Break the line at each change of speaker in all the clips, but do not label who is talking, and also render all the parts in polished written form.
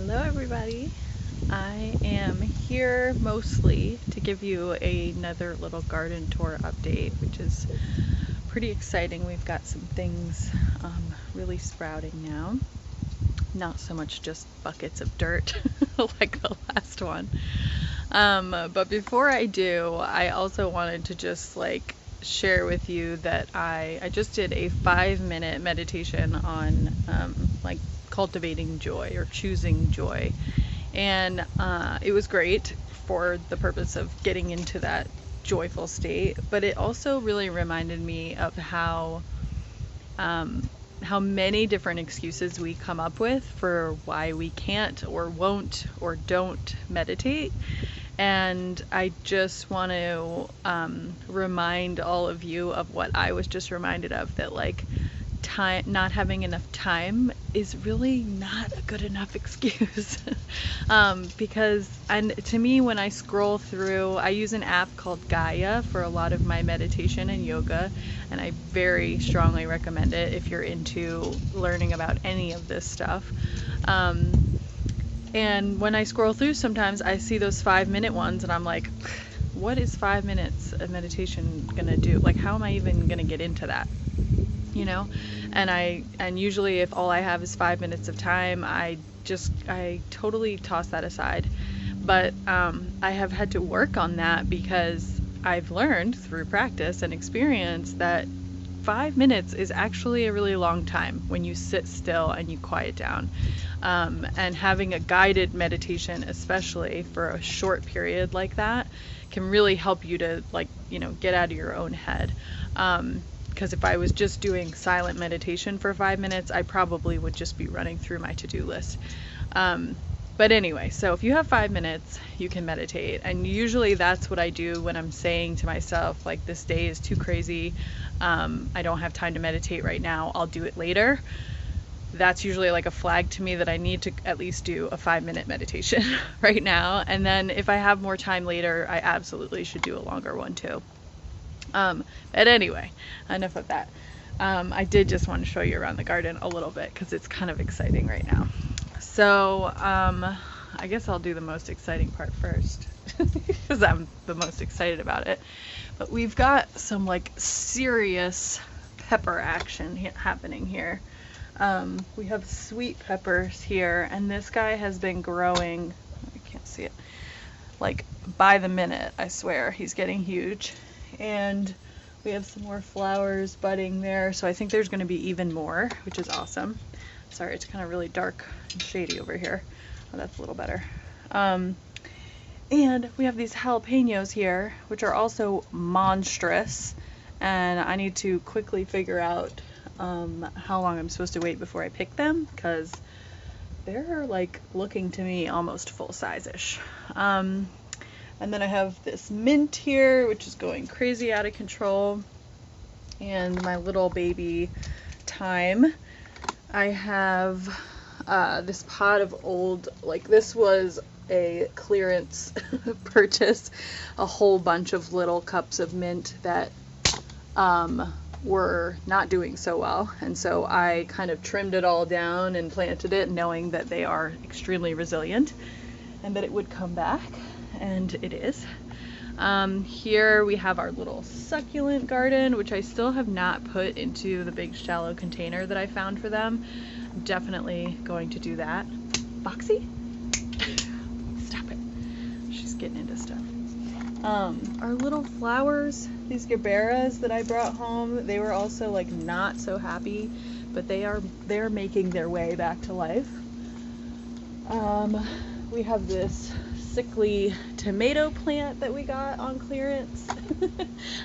Hello everybody. I am here mostly to give you another little garden tour update, which is pretty exciting. We've got some things really sprouting now. Not so much just buckets of dirt like the last one. But before I do, I also wanted to just share with you that I just did a 5-minute meditation on cultivating joy or choosing joy. And it was great for the purpose of getting into that joyful state, but it also really reminded me of how many different excuses we come up with for why we can't or won't or don't meditate. And I just want to remind all of you of what I was just reminded of, that time, not having enough time is really not a good enough excuse. Because, and to me, when I scroll through, I use an app called Gaia for a lot of my meditation and yoga, and I very strongly recommend it if you're into learning about any of this stuff. And when I scroll through, sometimes I see those 5-minute ones and I'm like, what is 5 minutes of meditation gonna do? Like, how am I even gonna get into that? You know? And usually if all I have is 5 minutes of time, I totally toss that aside. But I have had to work on that because I've learned through practice and experience that 5 minutes is actually a really long time when you sit still and you quiet down. And having a guided meditation, especially for a short period like that, can really help you to get out of your own head. Because if I was just doing silent meditation for 5 minutes, I probably would just be running through my to-do list. But anyway, so if you have 5 minutes, you can meditate. And usually that's what I do when I'm saying to myself, like, this day is too crazy. I don't have time to meditate right now. I'll do it later. That's usually like a flag to me that I need to at least do a 5-minute meditation right now. And then if I have more time later, I absolutely should do a longer one too. But anyway, enough of that. I did just want to show you around the garden a little bit because it's kind of exciting right now. So I guess I'll do the most exciting part first because I'm the most excited about it. But we've got some serious pepper action happening here. We have sweet peppers here, and this guy has been growing, I can't see it, by the minute, I swear. He's getting huge. And we have some more flowers budding there, so I think there's going to be even more, which is awesome. Sorry, it's kind of really dark and shady over here. Oh, that's a little better. And we have these jalapenos here, which are also monstrous, and I need to quickly figure out how long I'm supposed to wait before I pick them, because they're looking to me almost full size-ish. And then I have this mint here, which is going crazy out of control, and my little baby thyme. I have this pot of old, this was a clearance purchase, a whole bunch of little cups of mint that were not doing so well, and so I kind of trimmed it all down and planted it, knowing that they are extremely resilient and that it would come back, and it is. Here we have our little succulent garden, which I still have not put into the big shallow container that I found for them. I'm definitely going to do that. Foxy? Stop it. She's getting into stuff. Our little flowers, these gaberas that I brought home, they were also not so happy, but they're making their way back to life. We have this sickly tomato plant that we got on clearance.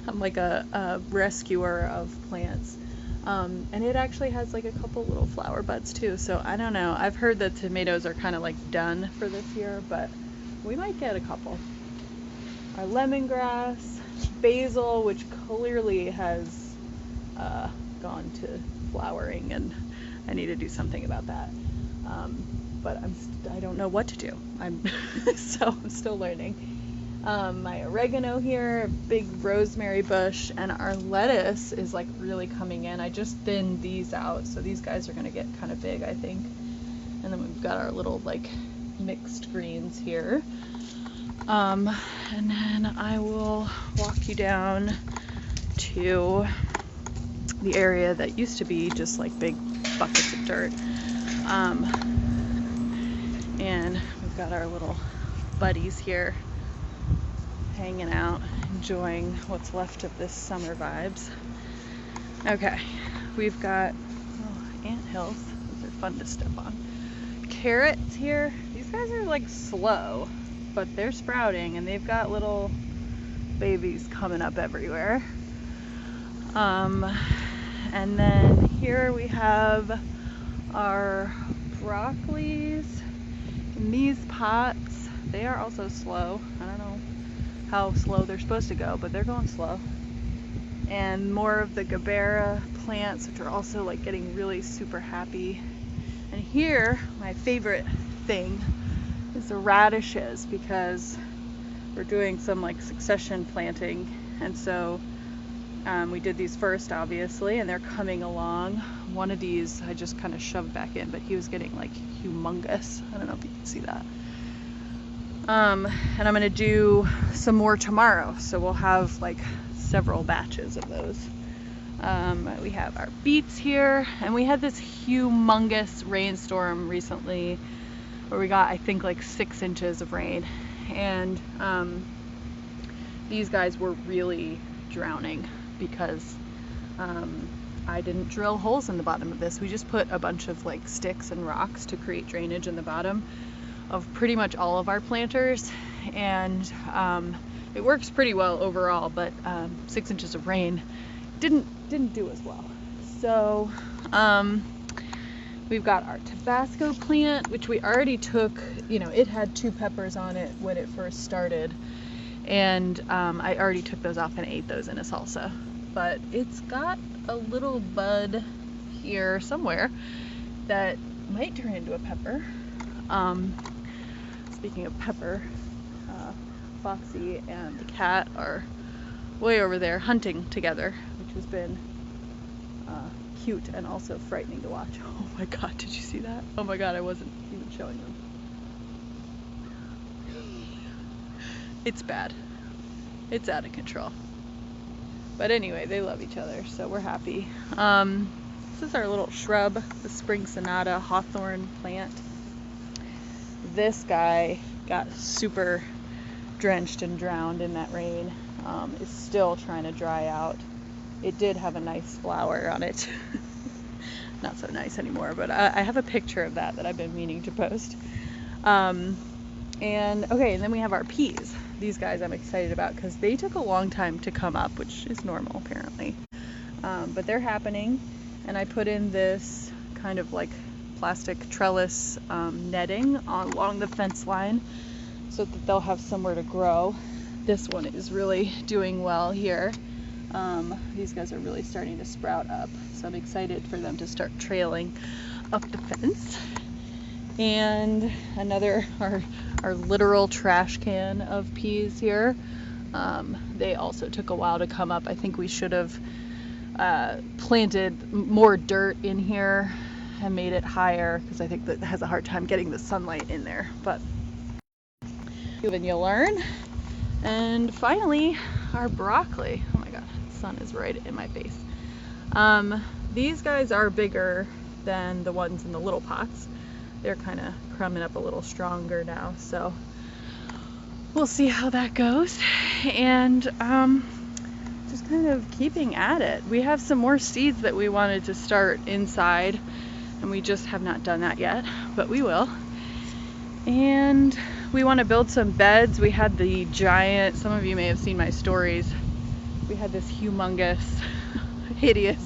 I'm like a rescuer of plants. And it actually has a couple little flower buds too, so I don't know. I've heard that tomatoes are kind of done for this year, but we might get a couple. Our lemongrass, basil, which clearly has gone to flowering, and I need to do something about that. But I don't know what to do. So I'm still learning. My oregano here, big rosemary bush, and our lettuce is really coming in. I just thinned these out, so these guys are gonna get kind of big, I think. And then we've got our little like mixed greens here. And then I will walk you down to the area that used to be just like big buckets of dirt. And we've got our little buddies here hanging out, enjoying what's left of this summer vibes. Okay, we've got anthills. These are fun to step on. Carrots here. These guys are like slow, but they're sprouting and they've got little babies coming up everywhere. And then here we have our broccolis in these pots. They are also slow. I don't know how slow they're supposed to go, but they're going slow. And more of the Gabbera plants, which are also like getting really super happy. And here, my favorite thing is the radishes, because we're doing some like succession planting, and so we did these first obviously, and they're coming along. One of these I just kind of shoved back in, but he was getting like humongous. I don't know if you can see that. And I'm gonna do some more tomorrow, so we'll have like several batches of those. We have our beets here, and we had this humongous rainstorm recently where we got, I think, like 6 inches of rain, and these guys were really drowning because I didn't drill holes in the bottom of this. We just put a bunch of like sticks and rocks to create drainage in the bottom of pretty much all of our planters, and it works pretty well overall, but 6 inches of rain didn't do as well. So we've got our Tabasco plant, which we already took. You know, it had 2 peppers on it when it first started, and I already took those off and ate those in a salsa. But it's got a little bud here somewhere that might turn into a pepper. Speaking of pepper, Foxy and the cat are way over there hunting together, which has been cute and also frightening to watch. Oh my god, did you see that? Oh my god, I wasn't even showing them. It's bad. It's out of control. But anyway, they love each other, so we're happy. This is our little shrub, the Spring Sonata hawthorn plant. This guy got super drenched and drowned in that rain. Is still trying to dry out. It did have a nice flower on it. Not so nice anymore, but I have a picture of that I've been meaning to post. And okay, and then we have our peas. These guys I'm excited about because they took a long time to come up, which is normal apparently. But they're happening, and I put in this kind of like plastic trellis netting along the fence line so that they'll have somewhere to grow. This one is really doing well here. These guys are really starting to sprout up, so I'm excited for them to start trailing up the fence. And another, our literal trash can of peas here. They also took a while to come up. I think we should have planted more dirt in here and made it higher, because I think that it has a hard time getting the sunlight in there. But even you learn. And finally, our broccoli. Oh my god, the sun is right in my face. These guys are bigger than the ones in the little pots. They're kind of crumbing up a little stronger now, so we'll see how that goes. And just kind of keeping at it. We have some more seeds that we wanted to start inside, and we just have not done that yet, but we will. And we want to build some beds. We had the giant, some of you may have seen my stories, we had this humongous, hideous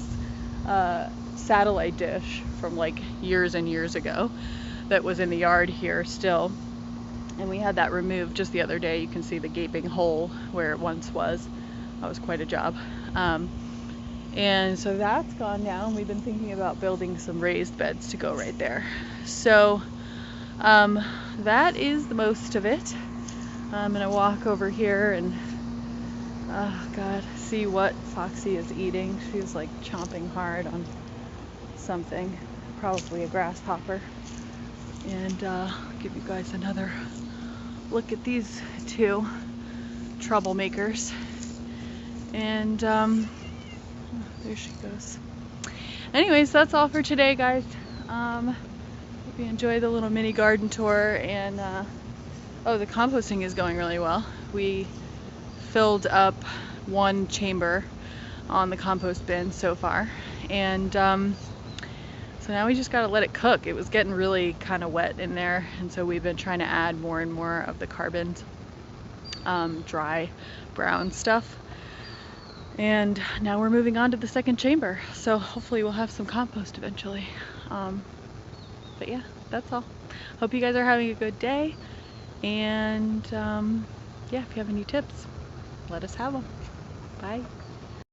satellite dish from like years and years ago that was in the yard here still. And we had that removed just the other day. You can see the gaping hole where it once was. That was quite a job. And so that's gone now. We've been thinking about building some raised beds to go right there. So that is the most of it. I'm gonna walk over here and see what Foxy is eating. She's like chomping hard on something, probably a grasshopper. and give you guys another look at these two troublemakers. And there she goes. Anyways, that's all for today, guys. Hope you enjoy the little mini garden tour. And oh, the composting is going really well. We filled up one chamber on the compost bin so far, and so now we just got to let it cook. It was getting really kind of wet in there, and so we've been trying to add more and more of the carbon dry brown stuff. And now we're moving on to the second chamber, so hopefully we'll have some compost eventually. But yeah, that's all. Hope you guys are having a good day, and yeah, if you have any tips, let us have them. Bye.